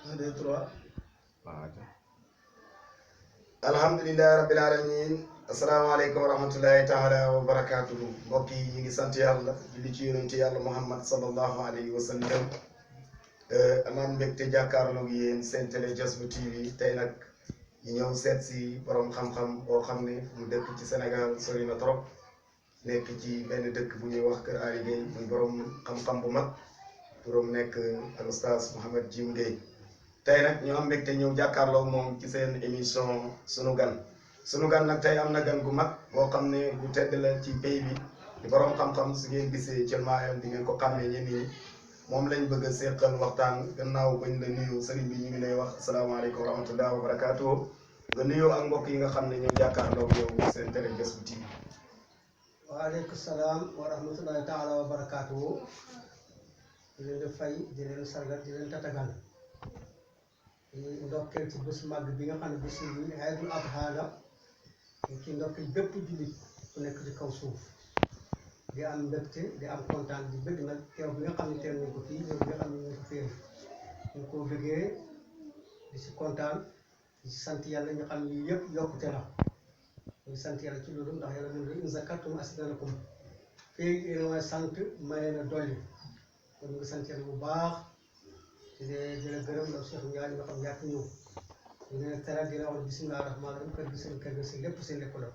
1 2 3 waaw alhamdulillahi rabbil alamin asalaamaaleykum wa rahmatullahi taala wa barakatuhu mbokk yi ñu ngi sant yàlla julli ci yonente yàlla muhammad sallallahu alayhi wa sallam amaan mbégte jàkkaarloog yéen seen télé Jassbou TV tey nag ñu ñëw seet si borom xam-xam boo xam ne mu dëkk ci Sénégal sori na trop nekk ci benn dëkk bu ñuy wax Kër Ali Gueye muy borom xam-xam bu mag turam nekk al oustaz Mouhamed Djim Gueye tey nag ñu am mbégte ñëw jàkkaarloog moom ci seen émission sunu gan nag tey am na gan gu mag boo xam ne bu tedd la ci pays bi di borom xam-xam su ngeen gisee cëlmaayam di ngeen ko xàmmee ñenn ñi moom lañ bëgg a seqal waxtaan gannaaw bañ la nuyu sëriñ bi ñu ngi lay wax asalaamaaleykum wa rahmatulah wa barakaatu nga nuyoo ak mbokk yi nga xam ne ñoo jàkkaarloog yow seen télé Jassbou TV. waaleykum salaam wa rahmatullahi taala wa barakaatu di leen di fay di leen sargal di leen tatagal di ndokkeel ci bés màgg bi nga xam ne bés yi Aïdul Adha la ci ndokkeel bépp jullit ku nekk ci kaw suuf di am mbégte di am kontaan di bëgg nag teew bi nga xam ne teew nañ ko fii ñoom bi nga xam ne ñu ko féer ñu ko bëggee di si kontaan di si sant yàlla ñu xam ne lii yëpp yokkute la ñu sant yàlla ci loolu ndax yàlla mën na in zakartum azidannakum fii yéen a sant may na dolli kon ñu ngi sant yàlla bu baax di la gërëm la Cheikh Ndiaye nga xam yaa fi ñëw ñu ne teral di la wax bisimilah rahmaani rahim kër gi seen kër gi si lépp seen lépp la.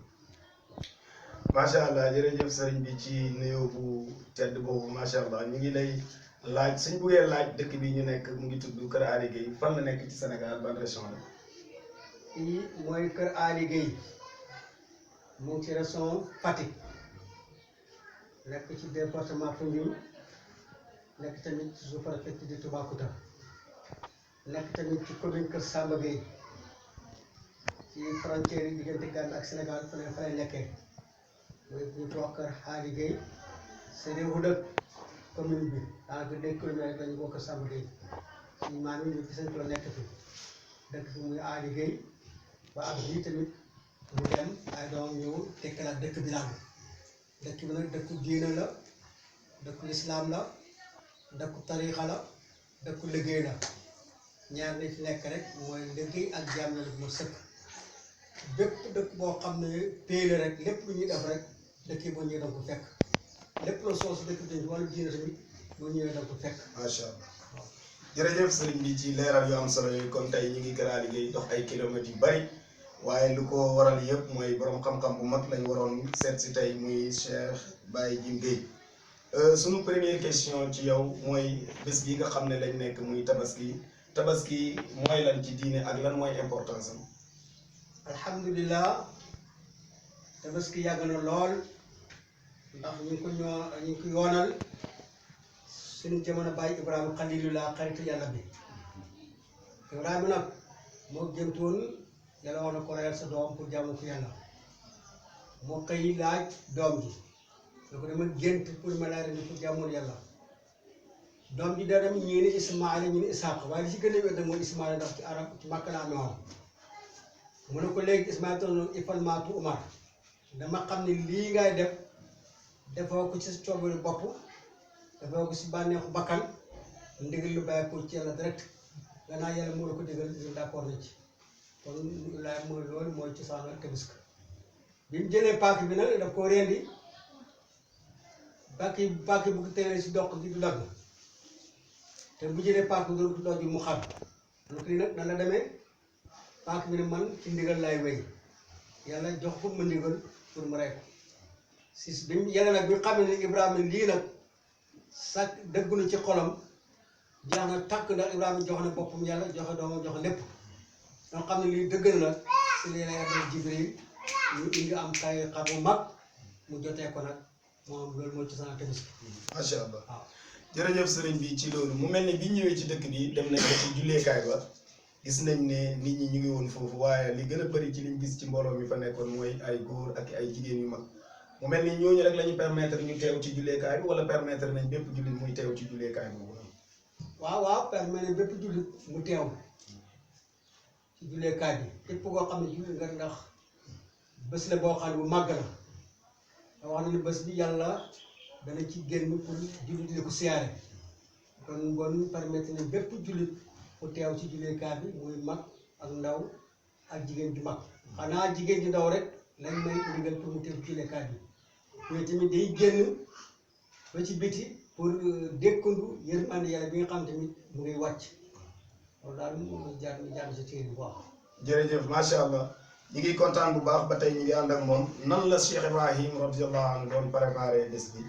macha allah jërëjëf sëriñ bi ci nuyoo bu tedd boobu macha allah ñu ngi lay laaj suñ buggee laaj dëkk bi ñu nekk mu ngi tudd Kër Ali Gueye fan la nekk ci Sénégal ban région la. fii mooy Kër Ali Gueye mu ngi ci région Fatick nekk ci département Foundiougne nekk tamit ci sous-préfecture di Toubacouta nekk tamit ci commune Kër Samba Gueye ci frontière yi diggante Gane ak Sénégal fa lay nekkee mooy bu ñu wax Kër Ali Gueye c'est des wudëg commune bi daanaka 2 kilomètres lañu bokk Kër Samba Gueye ci maanaam ñu gis nañ ko nekk fi dëkk fi muy Ali Gueye ba ak bii tamit mu dem ay doom ñëw tekkalaat dëkk bi daal dëkk bi nag dëkku diina la dëkku lislaam la dëkku tariixa la dëkku liggéey la ñaar li fi nekk rek mooy liggéey ak jaam la mu sëkk bépp dëkk boo xam ne pay la rek lépp lu ñuy def rek dëkk yi boo ñëwee danga ko fekk lépp la soosu dëkk bi wala diina tamit boo ñëwee danga ko fekk. macha allah jërëjëf sëriñ bi ci leeral yu am solo yooyu kon tey ñu ngi Kër Ali Gueye dox ay kilomètres yu bari waaye lu ko waral yëpp mooy borom xam-xam bu mag lañ waroon seet si tey muy Cheikh Baye Djim Gueye sunu première question ci yow mooy bés bi nga xam ne lañ nekk muy tabaski mooy lan ci diine ak lan mooy importance am. alhamdulilah tabaski yàgg na lool ndax ñu ngi ko yoonal suñu jamono Baye Ibrahima xalilullah xaritu yàlla bi Ibrahima nag moo jëntoon yàlla wax na ko reyal sa doom pour jaamu ko yàlla moo xëy laaj doom ji da ko dama gént pour ma laa rendi pour jaamoon yàlla doom ji da dem ñii ni Ismaïla ñu ni Isaaq waaye li ci gën a wér mooy Ismaïla ndax ci arab ci Makka la amee woon mu ne ko léegi Ismaïla toon ifal maatu Umar dama xam ne lii ngay def defoo ko ci sa coobare bopp defoo ko si bànneexu bakkan ndigal lu bàyyi ko ci yàlla direct gannaaw yàlla moo la ko digal ñu d'accord na ci kon laay mooy loolu mooy ci saanal tabaski bi mu jëlee paak bi nag daf koo rendi paak bu ko teelee si doq gi du dagg te bu jëlee paak bi du doj mu xam donc lii nag nan la demee paak bi ne man ci ndigal laay wéy yàlla jox ko ma ndigal pour mu rey ko si bi yàlla nag bi xam ne Ibrahima lii nag sax dëggu na ci xolam jeex na tàkk ndax Ibrahima jox na boppam yàlla joxe doomam joxe lépp ñoo xam ne lii dëgg na nag si lii lay abal Jibril ñu indi am kay xar bu mag mu jotee ko nag moom loolu mooy ci sama tabaski. macha allah waaw jërëjëf sëriñ bi ci loolu mu mel ni bi ñëwee ci dëkk bi dem nañ ko ci julleekaay ba gis nañ ne nit ñi ñu ngi woon foofu waaye li gën a bëri ci liñ gis ci mbooloo mi fa nekkoon mooy ay góor ak ay jigéen yu mag mu mel ni ñooñu rek la ñu permettre ñu teew ci julleekaay bi wala permettre nañ bépp jullit muy teew ci julleekaay boobu. waaw permettre nañ bépp jullit mu teew ci julleekaay bi képp koo xam ne jullit nga ndax bés la boo xam ne bu màgg la te wax na ne bés bi yàlla dana ci génn pour jullit di ko siyaare kon bon permettre nañ bépp jullit ku teew ci julleekaay bi muy mag ak ndaw ak jigéen ju mag xanaa jigéen ju ndaw rek lañ may ndigal pour mu teew ci julleekaay bi mais tamit day génn ba ci biti pour dékkandu yërmande yàlla bi nga xam tamit mu ngi wàcc loolu daal mu jaar si téere bu baax. jërëjëf macha allah ñu ngi kontaan bu baax ba tey ñu ngi ànd ak moom nan la Cheikh Ibrahim radiyallahu anhu doon préparé bés bi.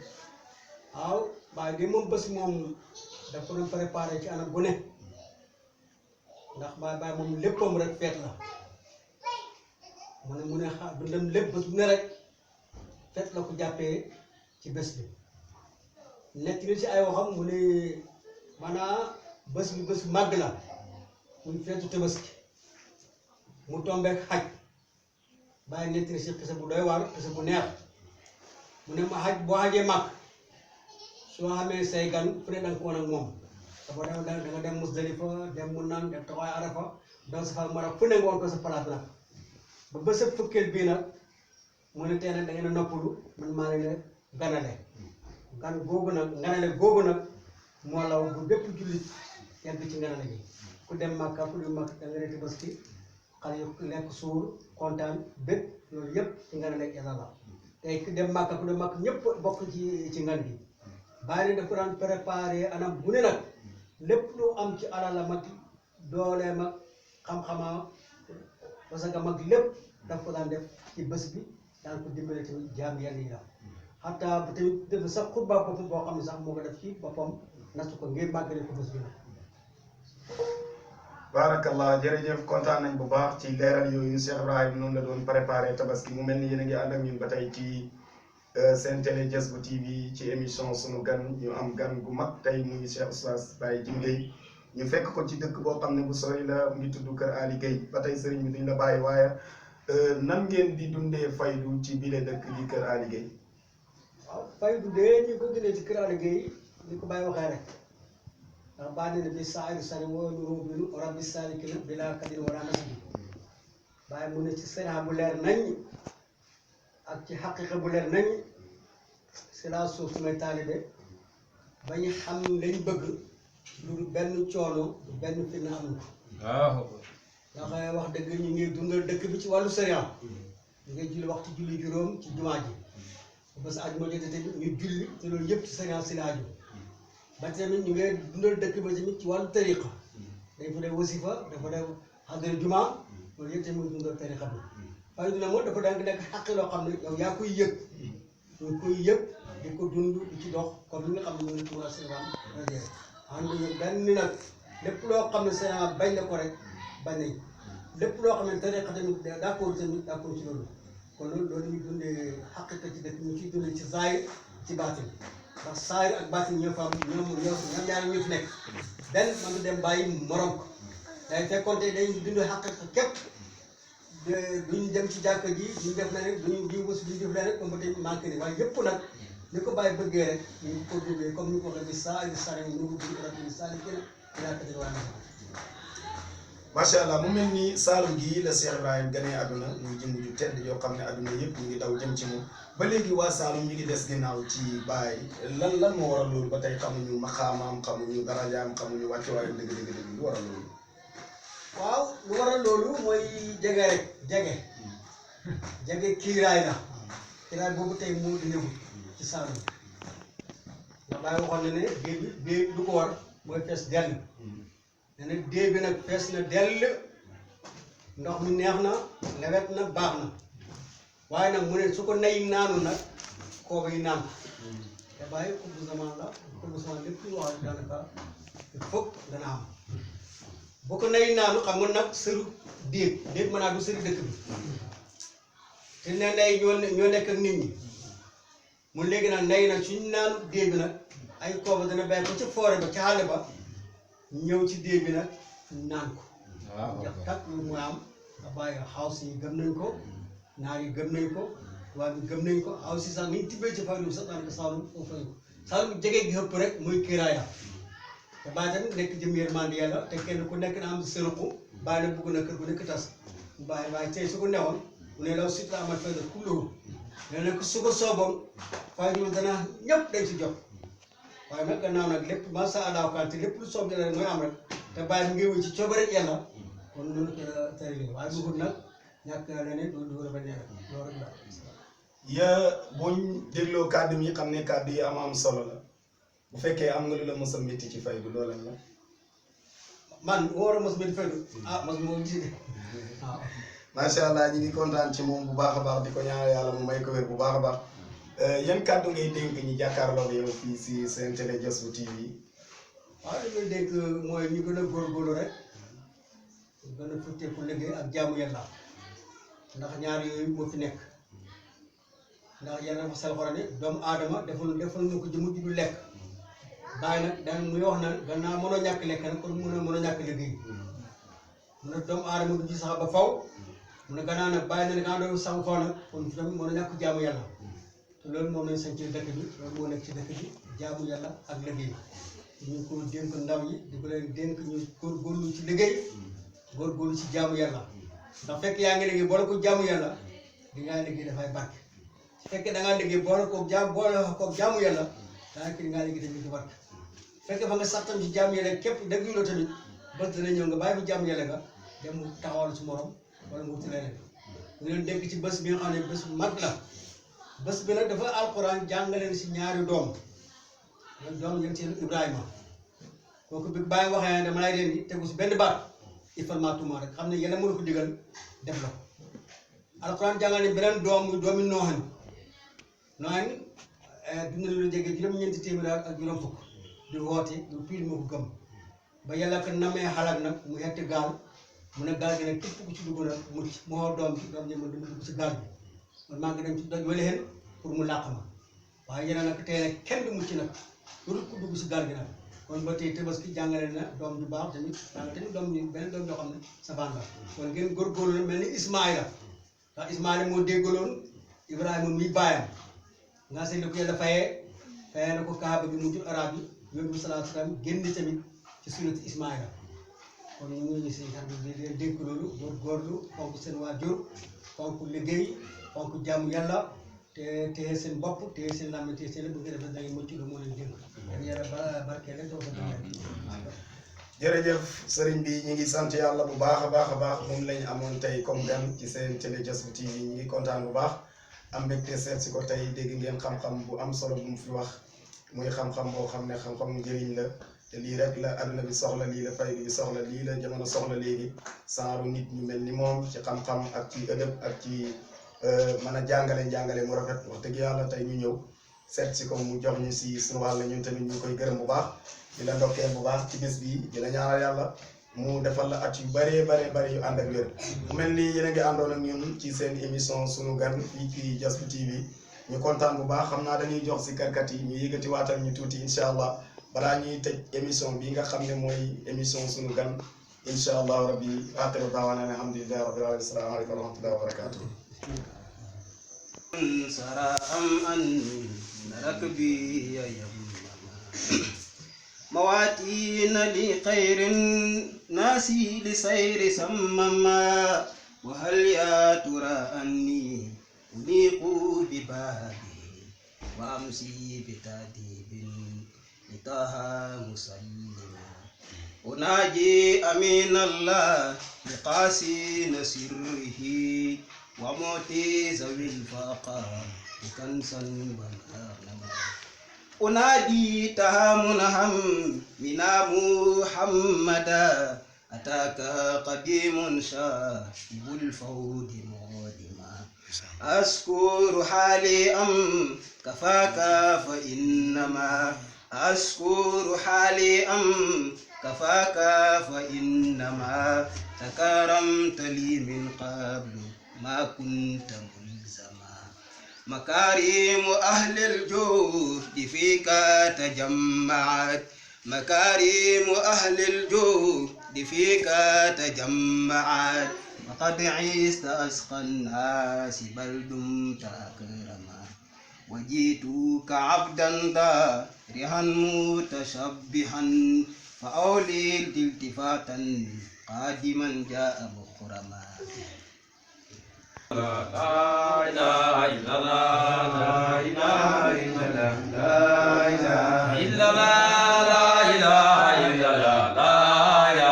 waaw waaye de moom bés moom dafa doon préparé ci anam bu ne ndax baay moom léppam rek feet la mu ne dundam lépp bés bu ne rek feet la ko jàppee ci bés bi nekk li ci ay waxam mu ne maanaam bés bi bés màgg la muy feetu Tabaski mu tombeek xaj bàyyi nekk li ci xisa bu doy waar xisa bu neex mu ne ma xaj boo xajee màgg soo xamee say gan fu ne danga ko woon ak moom dafa dem da nga dem Musdalifa dem mu naan dem taxawaay Arafa daw sa fa mara fu ne nga woon ko sa palaat nag ba bés a fukkeel bii nag mu ne tey nag da ngeen a noppalu man maa leen ganale gan googu nag nganale googu nag moo law bu bépp jullit yegg ci nganale gi ku dem Makka ku dem Makka da nga ne Tabaski xale yu lekk suur kontaan bépp loolu yëpp ci nganale yàlla la tey ku dem Makka ku dem Makka ñëpp bokk ci ngan gi bàyyi ne dafa daan préparé anam bu ne nag lépp lu am ci alala mag doolee mag xam-xamam parce que mag lépp daf ko daan def ci bés bi daan ko dimbale tamit jaam yàlla yi la xataa bu tamit def sax xutba boppam boo xam ne sax moo ko def ci boppam nastu ko ngir màggale ko bés bi nag. baarakallah jërëjëf kontaan nañ bu baax ci leeral yooyu Cheikh Ibrahim noonu la doon préparé tabaski mu mel ni yéen a ngi ànd ak ñun ba tey ci seen télé Jassbou TV ci émission sunu gan ñu am gan gu mag tey muy Cheikh Oustaz Baye Djim Gueye ñu fekk ko ci dëkk boo xam ne bu sori la mu ngi tudd Kër Ali Gueye ba tey sëriñ bi duñ la bàyyi waaye nan ngeen di dundee faydu ci bile dëkk di Kër Ali Gueye. waaw faydu de ñu ko dundee ci Kër Ali Gueye ni ko Baye waxee rek ndax baa ne bi saari sari woo ñu binu rabbi salikina bila kadin wala nasibi Baye mu ne ci sera bu leer nañ ak ci xaqiqa bu leer nañ si laa suuf su may taalibe ba ñu xam lañ bëgg lu benn coono benn fitna am na ndax wax dëgg ñu ngi dundal dëkk bi ci wàllu sariya ñu ngi julli waxtu julli juróom ci jumaa ji parce que ajuma jotee tamit ñu julli te loolu yëpp ci sariya si la aju ba tamit ñu ngi dundal dëkk ba tamit ci wàllu tariqa dañ fa dee wasifa dafa dee xadara jumaa loolu yëpp tamit dundal tariqa bi faydu na moom dafa daan nekk xaqi loo xam ne yow yaa koy yëg ñu koy yëg di ko dund di ci dox comme li nga xam ne ñoo ne tuura siraan radier ànd benn nag lépp loo xam ne sariya bañ na ko rek bañ nañ lépp loo xam ne tariqa tamit d'accord tamit d'accord ci loolu kon loolu ñu dundee xaqiqa ci dëkk ñu ciy dundee ci zaahir ci baatin ndax zaahir ak baatin ñoo fa am ñoom ñaar ñu fi nekk benn man du dem bàyyi morom ko day fekkoon tey dañuy dundee xaqiqa képp duñu dem ci jàkka ji duñu def leneen duñu wës duñu def leneen comme ba tey manqué ni waaye yëpp nag ni ko bàyyi bëggee rek ñu ko dundee comme ni ko waxee bi saari sari ñu ko dund rek sari gën a yaakaar waa macha allah mu mel ni Saalum gii la Cheikh Ibrahim ganee àdduna muy jëmm ju tedd yoo xam ne àdduna yëpp ñu ngi daw jëm ci moom ba léegi waa Saalum ñu ngi des ginnaaw ci Baye lan moo waral loolu ba tey xamuñu maxaamaam xamuñu darajaam xamuñu wàccuwaayu dëgg lu waral loolu. waaw lu waral loolu mooy jege rek jege kiiraay la kiiraay boobu tey moo di ñëw ci Saalum ndax Baye waxoon na ne déeg du ko war mooy fees dell. ne déeg bi nag fees na dell ndox mi neex na lewet na baax na waaye nag mu ne su ko nay naanu nag kooba yi naan te Baye xutbu zaman la xutbu zaman lépp lu wax daanaka il faut dana am boo ko nay naanu xam nga nag sëru déeg mën naa du sëri dëkk bi te ne nay ñoo nekk ak nit ñi mu léegi nag nay nag suñ naanu déeg bi nag ay kooba dana bàyyi ko ci foore ba ci xàll ba ñëw ci déeg bi nag naan ko jax tak lu mu am nga bàyyi xaws yi gëm nañ ko naar yi gëm nañ ko tubaab bi gëm nañ ko xaw si sax niñ tibbee ci faydu sax daanaka Saalum foofu fañ ko Saalum jege gi xëpp rek muy kiiraay la te Baye tamit nekk jëm yërmande yàlla te kenn ku nekk na am sëruqu Baye na bugg na kër bu nekk tas waaye tey su ko newoon mu ne law sita amat fayda kulluhu ne nag su ko sooboon faydu dana ñëpp dañ si jot waaye nag gannaaw nag lépp macha allah te lépp lu soob rek mooy am rek te bàyyi mu ngi wuy ci coobare yàlla kon loolu tari waaye bëggul nag ñàkk leneen du war a bañ a loolu rek la. buñ dégloo kàddu yi xam ne kàddu yi am solo la bu fekkee am nga lu la mos a métti ci faydu loolan la. man war a mos métti faydu mos moo gis de waaw. macha allah ñu ngi kontaan ci moom bu baax a baax di ko ñaanal yàlla mu may ko wér bu baax a baax yan kàddu ngay dénk ñi jàkkaarloo yow fii si seen télé Jassbou TV. waaw li ngay dénk mooy ñu gën a góorgóorlu rek gën a futteeku liggéey ak jaamu yàlla ndax ñaar yooyu moo fi nekk ndax yàlla dafa sal xorane doomu aadama defal na ko jëmu ji du lekk bàyyi nag daan muy wax naan gannaaw mënoo ñàkk lekk nag kon mën a ñàkk liggéey mu ne doomu aadama du ci sax ba faw mu ne gannaaw nag bàyyi na ne gannaaw sax ba faw nag kon tamit mën a ñàkk jaamu yàlla te loolu moom lañ sañ ci dëkk bi loolu moo nekk ci dëkk bi jaamu yàlla ak liggéey ñu ko dénk ndaw yi di ko leen dénk ñu góorgóorlu ci liggéey góorgóorlu ci jaamu yàlla ndax fekk yaa ngi liggéey boole ko jaamu yàlla di ngaa liggéey dafay barke su fekkee da ngaa liggéey boole ko jaamu yàlla daanaka di ngaa liggéey tamit du barke fekkee fa nga sax tam ci jaamu yàlla képp dëgg loo tamit bés dana ñëw nga bàyyi fi jaamu yàlla nga dem taxawal su morom wala mu wuti leneen ñu leen dénk ci bés bi nga xam ne bés bu mag la bés bi nag dafa alquran jàngaleen si ñaari doom ñoom doom yéen seen Ibrahima kooku bi bàyyi waxee ne dama lay leen di tegu si benn baat information rek xam ne yàlla mënu ko digal def la ko alquran jàngal ne beneen doom muy doomi nooxan dund na lu jege juróom-ñeenti téeméer ak juróom fukk di woote lu piil moo ko gëm ba yàlla ko namee xalaat nag mu xetti gaal mu ne gaal gi nag képp ku ci dugg nag mucc mu xool doom bi doom ji ma dama dugg si gaal bi man maa ngi dem ci doj wala xen pour mu làq ma waaye yéen nag tey nag kenn du mucc nag loolu ku dugg si gaal gi nag kon ba tey Tabaski jàngale na doom ju baax tamit tamit doom bi benn doom yoo xam ne savant la kon ngeen góorgóorlu la mel ni Ismaïla ndax Ismaïla moo déggaloon Ibrahima muy baayam nga seetlu ko yàlla fayee na ko kaaba bi mu jur arab yi yóbbu salaatu salaam génn tamit ci sunnati Ismaïla kon ñu ngi si xam ne di dénk loolu góorgóorlu fonk seen waajur fonk liggéey fonk jaamu yàlla te téye seen bopp téye seen làmmiñ téye seen lépp bu ko defee da ngay mucc lu moo leen dénk dañu yàlla barkeel rek doo ko jërëjëf sëriñ bi ñu ngi sant yàlla bu baax a baax moom lañu amoon tey comme gan ci seen télé Jassbou TV ñu ngi kontaan bu baax am mbégte seet si ko tey dégg ngeen xam-xam bu am solo bu mu fi wax muy xam-xam boo xam ne xam-xam njëriñ la te lii rek la aduna bi soxla lii la faydu bi soxla lii la jamono soxla léegi saaru nit ñu mel ni moom ci xam-xam ak ci ëdëb ak ci mën a jàngale mu rafet wax dëgg yàlla tey ñu ñëw seet si ko mu jox ñu si suñu wàll ñun tamit ñu koy gërëm bu baax di la ndokkee bu baax ci bés bi di la ñaanal yàlla mu defal la at yu bëree yu ànd ak wér mu mel ni yéen a ngi àndoon ak ñun ci seen émission sunu gan fii ci Jassbou TV ñu kontaan bu baax xam naa dañuy jox si karkat yi ñu yëkkati waatal ñu tuuti incha allah balaa ñuy tëj émission bi nga xam ne mooy émission sunu gan incha allah rabbi axiru daawaana alhamdulillahi rabbil alamin asalaamaaleykum wa rahmatullahi wa barakatuh مواتين لخير ناسي لسير سمما وهل يا ترى أني أليق ببابي وأمسي بتأديب لطه مسلما أناجي أمين الله لقاسين سره وموتي ذوي الفاقة كنسا والأغنما أنادي تهامنهم منا محمدا أتاك قديم شاهب الفود مودما أذكر حالي أم كفاك فإنما أذكر حالي أم كفاك فإنما تكرمت لي من قبل ما كنت ملزما مكارم أهل الجود فيك تجمعت مكارم أهل الجود فيك تجمعت وقد عيست أسقى الناس بل دمت أكرما وجئتك عبدا ضارعا متشبها فأوليت التفاتا قادما جاء مخرما لا إله إلا الله لا إله إلا الله لا إله إلا الله لا إله إلا الله لا إله